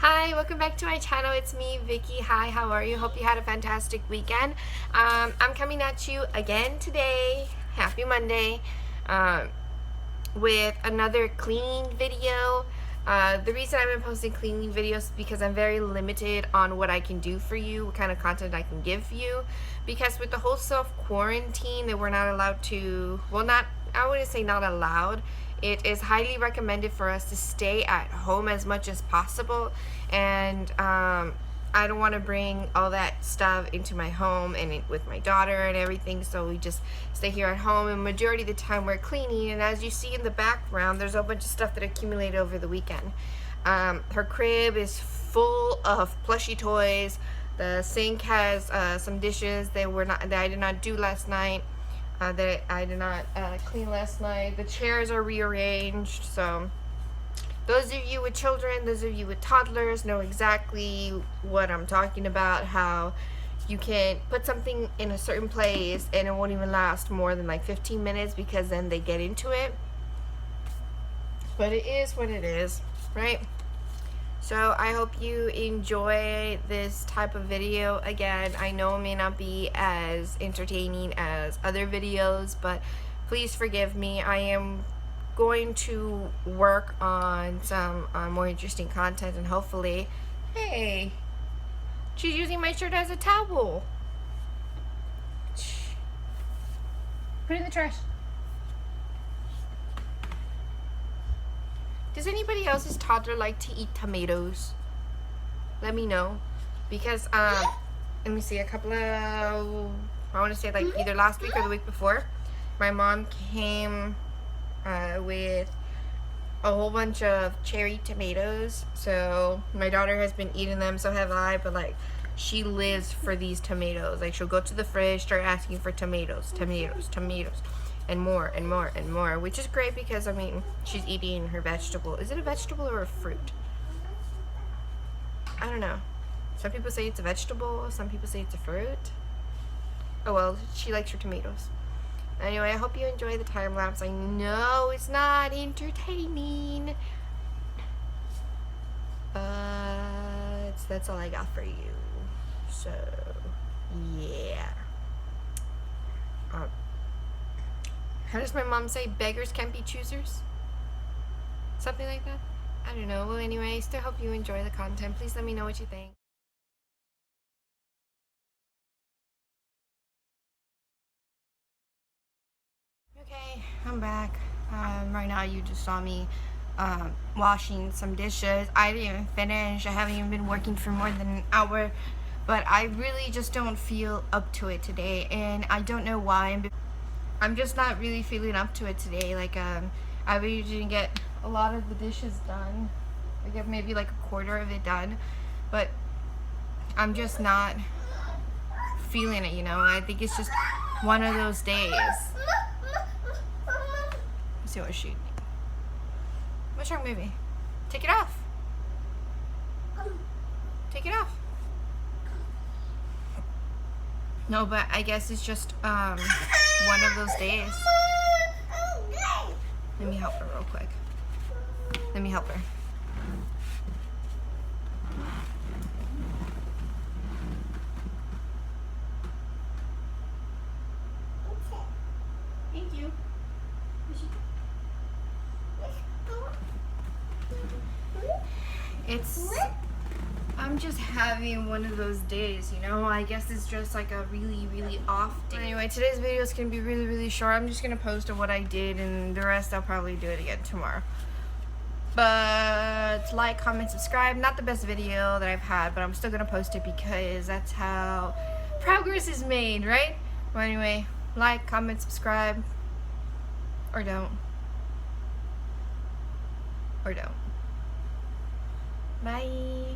Hi, welcome back to my channel. It's me, Vicky. Hi, how are you? Hope you had a fantastic weekend. I'm coming at you again today. Happy Monday. With another cleaning video. The reason I've been posting cleaning videos is because I'm very limited on what I can do for you, what kind of content I can give you. Because with the whole self-quarantine that we're not allowed to, well, not, I wouldn't say not allowed. It is highly recommended for us to stay at home as much as possible. And I don't want to bring all that stuff into my home and with my daughter and everything, so we just stay here at home, and majority of the time we're cleaning. And as you see in the background, there's a bunch of stuff that accumulated over the weekend. Her crib is full of plushie toys. The sink has some dishes that I did not do last night, that I did not clean last night. The chairs are rearranged, so those of you with children, those of you with toddlers know exactly what I'm talking about, how you can put something in a certain place and it won't even last more than like 15 minutes because then they get into it. But it is what it is, right? So I hope you enjoy this type of video. Again, I know it may not be as entertaining as other videos, but please forgive me. I am going to work on some more interesting content, and hopefully, hey, she's using my shirt as a towel. Put it in the trash. Does anybody else's toddler like to eat tomatoes? Let me know, because let me see, a couple of, I want to say like either last week or the week before, my mom came with a whole bunch of cherry tomatoes. So my daughter has been eating them, so have I, but like she lives for these tomatoes. Like she'll go to the fridge, start asking for tomatoes, and more and more and more, which is great because I mean she's eating her vegetable. Is it a vegetable or a fruit? I don't know. Some people say it's a vegetable, some people say it's a fruit. Oh well, she likes her tomatoes. Anyway, I hope you enjoy the time lapse. I know it's not entertaining, but that's all I got for you. So yeah. How does my mom say? Beggars can't be choosers? Something like that? I don't know. Well, anyway, I still hope you enjoy the content. Please let me know what you think. Okay, I'm back. Right now you just saw me washing some dishes. I didn't even finish. I haven't even been working for more than an hour, but I really just don't feel up to it today, and I don't know why. I'm just not really feeling up to it today. Like I usually get a lot of the dishes done. I get maybe like a quarter of it done, but I'm just not feeling it, you know. I think it's just one of those days. Let's see what she's shooting. What's wrong, baby? Take it off. Take it off. No, but I guess it's just one of those days. Let me help her real quick. Let me help her. Thank you. I'm just having one of those days, you know. I guess it's just like a really off day. Anyway, today's video is gonna be really short. I'm just gonna post what I did, and the rest I'll probably do it again tomorrow. But like, comment, subscribe. Not the best video that I've had, but I'm still gonna post it because that's how progress is made, right? Well, anyway, like, comment, subscribe, or don't. Or don't. Bye.